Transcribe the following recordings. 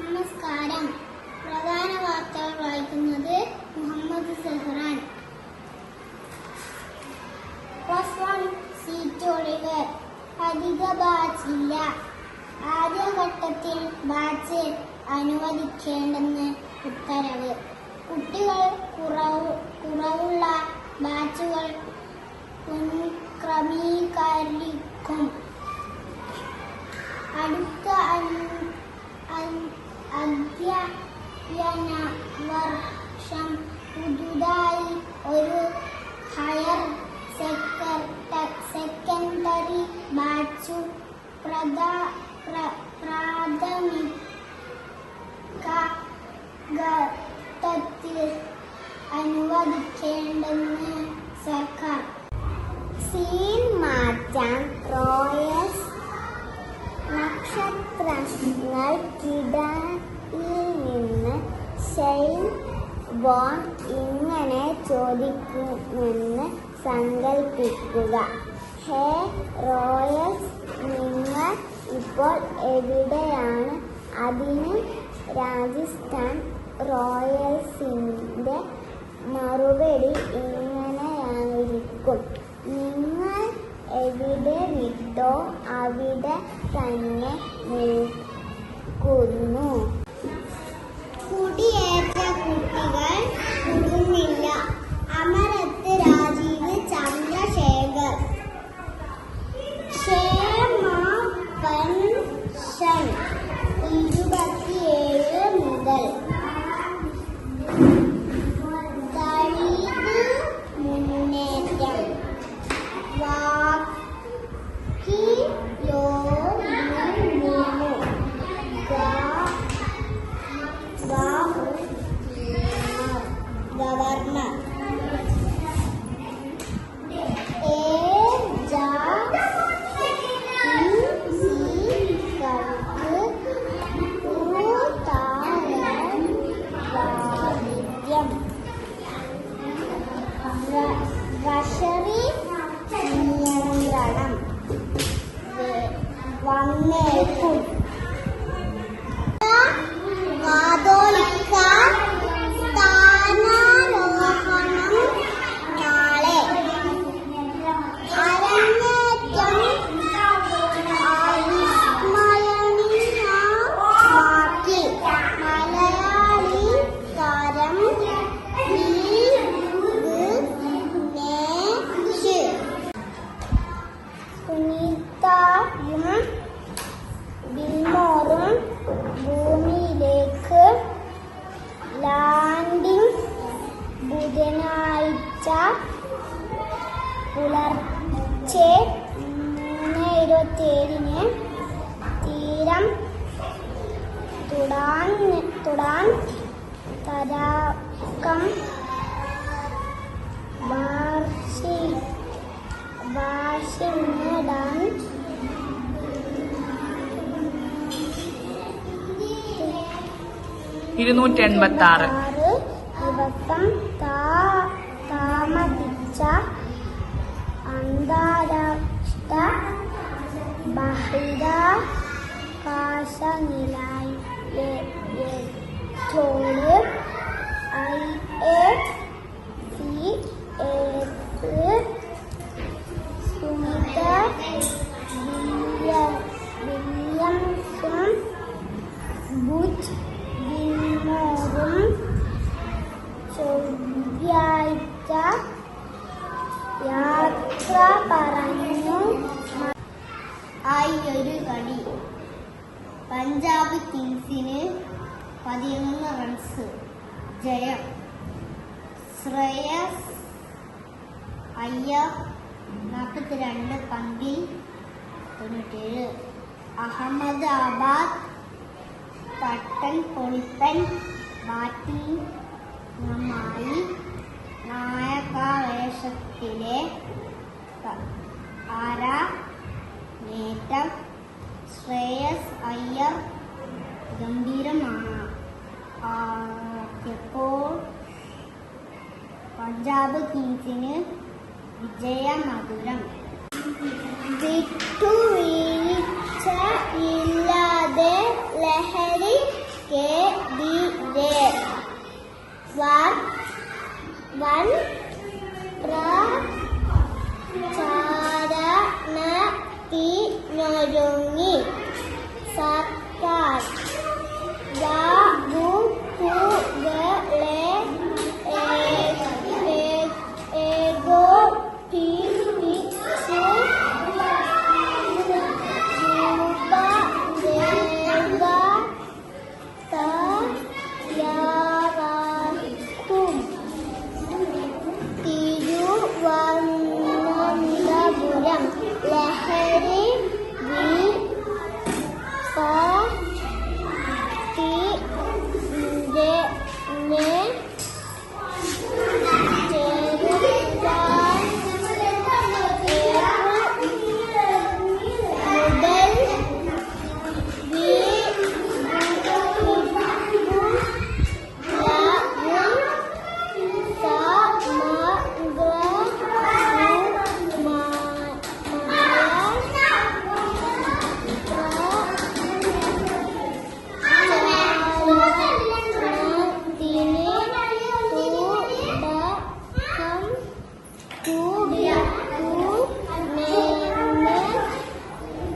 നമസ്കാരം. പ്രധാന വാർത്തകൾ വായിക്കുന്നത് മുഹമ്മദ് സെഹ്റാൻ. +1 സീറ്റ് ഒഴിവ്, അധിക ബാച്ച് ഇല്ല. ആദ്യഘട്ടത്തിൽ ബാച്ച് അനുവദിക്കേണ്ടെന്ന് ഉത്തരവ്. കുട്ടികൾ കുറവുള്ള ബാച്ചുകൾ പുനഃക്രമീകരിക്കും. അടുത്ത അധ്യയന വർഷം പുതുതായി ഒരു ഹയർ സെക്കൻഡറി ബാച്ചു പ്രാഥമിക ഘട്ടത്തിൽ അനുവദിക്കേണ്ടെന്ന് സർക്കാർ. സീൻ മാറ്റാൻ റോയൽസ് നക്ഷത്രങ്ങൾക്കിടയിൽ നിന്ന് ഷെയ്ൻ വോൺ ഇങ്ങനെ ചോദിക്കുമെന്ന് സങ്കൽപ്പിക്കുക: ഹേ റോയൽസ്, നിങ്ങൾ ഇപ്പോൾ എവിടെയാണ്? അതിന് രാജസ്ഥാൻ റോയൽസിന്റെ മറുപടി ഇങ്ങനെയായിരിക്കും: നിങ്ങൾ എവിടെ വിട്ടോ അവിടെ തന്നെ നിൽക്കുന്നു. കുടിയേറ്റ കുട്ടികൾ കൂടുന്നില്ല. അമരത്ത് രാജീവ് ചന്ദ്രശേഖർ. ക്ഷേമ പെൻഷൻ 27 മുതൽ. ദളിത് മുന്നേറ്റം. ഗവർണർ ട്രഷറി നിയന്ത്രണം വന്നേക്കും. കാതോലിക്ക സ്ഥാനാരോഹണം നാളെ. അരങ്ങേറ്റം അവിസ്മരണീയമാക്കി മലയാളി താരം സുനിതയും ബിൽമോറും ഭൂമിയിലേക്ക് ലാൻഡിംഗ്. ബുധനാഴ്ച പുലർച്ചെ 3:27 തീരം തൊടാൻ തരാക്കം വാഷിംഗ്ടൺ 286 ദിവസം താമസിച്ച അന്താരാഷ്ട്ര ബഹിരാകാശ നിലയത്തോട് ISS സുനിത വില്യംസും ബുച്ച് വിൽമോറും ചൊവ്വാഴ്ച യാത്ര പറഞ്ഞു. ഒരു കളി. പഞ്ചാബ് കിങ്സിന് 11 റൺസ് ജയം. ശ്രേയസ് അയ്യർ 42 പന്തിൽ 97. അഹമ്മദാബാദ് പട്ടൻ പൊളിപ്പൻ ബാറ്റിംഗുമായി നായകവേഷത്തിലെ നേട്ടം. ശ്രേയസ് അയ്യർ ഗംഭീരമാണ്. ഇപ്പോൾ പഞ്ചാബ് കിങ്സിന് വിജയമധുരം. വിട്ടുവീഴ്ച ഇല്ലാതെ ലഹരി കെതിരെ വൻ പ്രചാരണത്തിനൊരുങ്ങി സർക്കാർ വകുപ്പുകളെ ഏകോപിപ്പിച്ചു രൂപരേഖ തയ്യാറാക്കും. തിരുവനന്തപുരം ലഹരി വിപത്തിനെ ചെറുക്കാൻ മുതൽ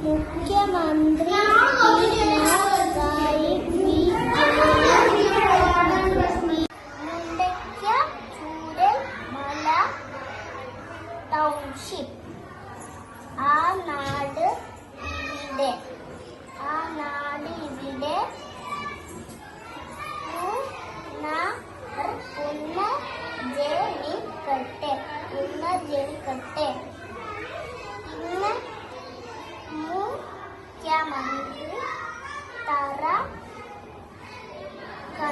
മുഖ്യമന്ത്രി ചൂരൽമല ടൗൺഷിപ്പ് ആ നാട് ഇവിടെ ജനിക്കട്ടെ. ഇന്ന് മുഖ്യമന്ത്രി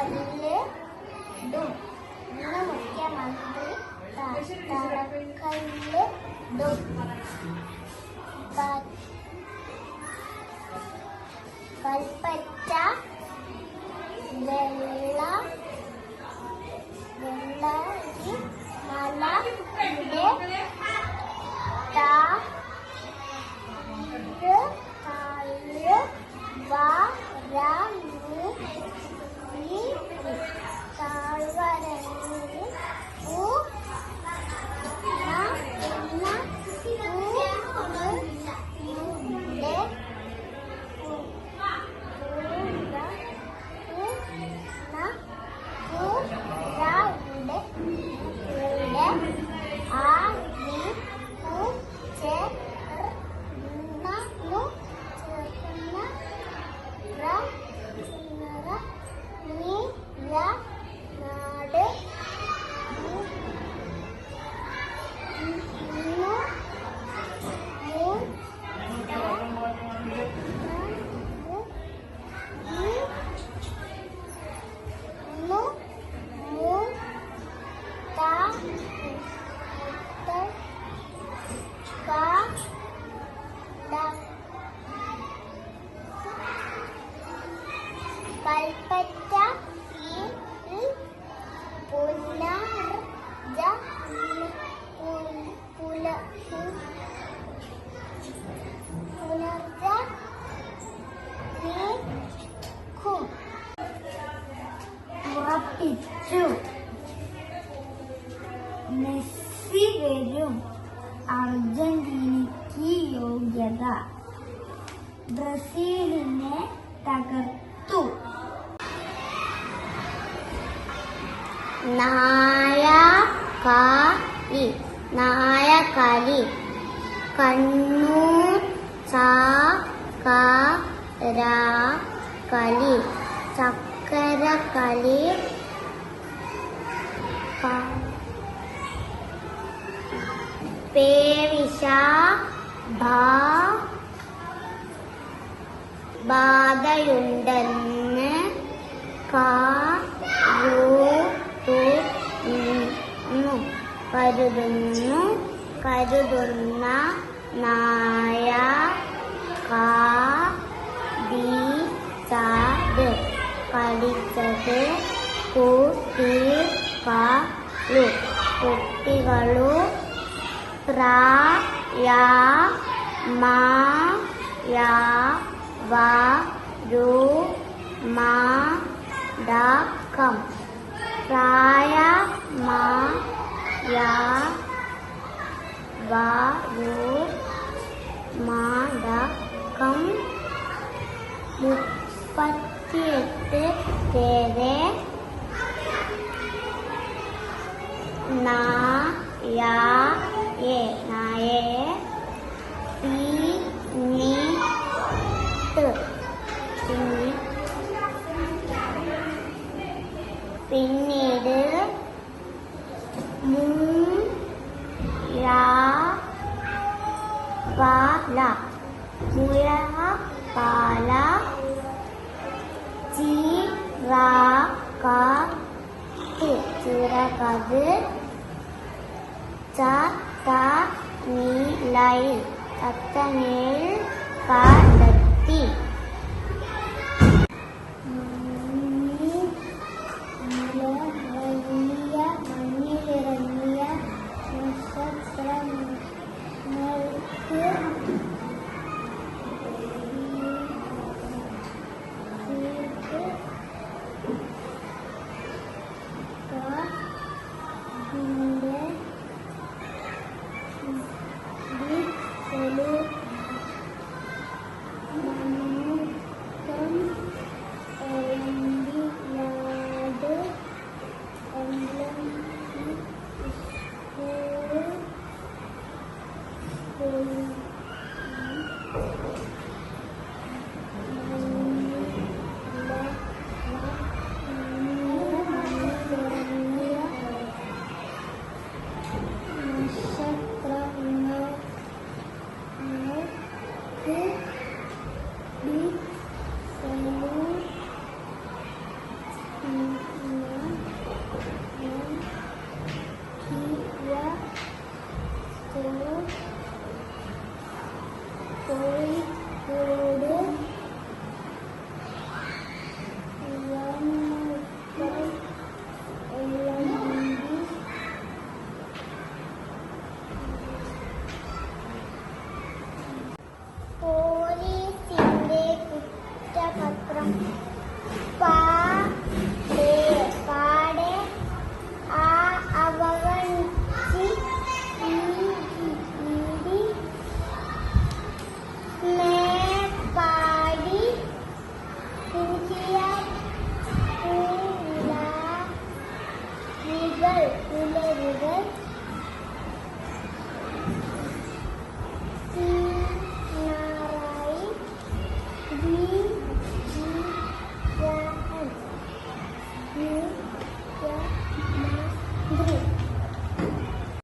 തറക്കല്ലിടും. കൽപ്പറ്റ വെള്ളരി മലയുടെ കൽപ്പറ്റ ഉറപ്പിച്ചു. മെസ്സി വരും. അർജന്റീനയ്ക്ക് യോഗ്യത. ബ്രസീലിനെ തകർത്തു. നായകളി കണ്ണൂർ ചാകരകളി ചക്കരകളി പേവിഷ ബാധയുണ്ടെന്ന് കരുതുന്ന കളിച്ചത് കുട്ടികളു പ്രായമായവരുമാ മാടകം മാടകം 38 പേരെ നായയെ പിന്നീട് മുഴപ്പാല ചിറകത് ചത്തനിലയിൽ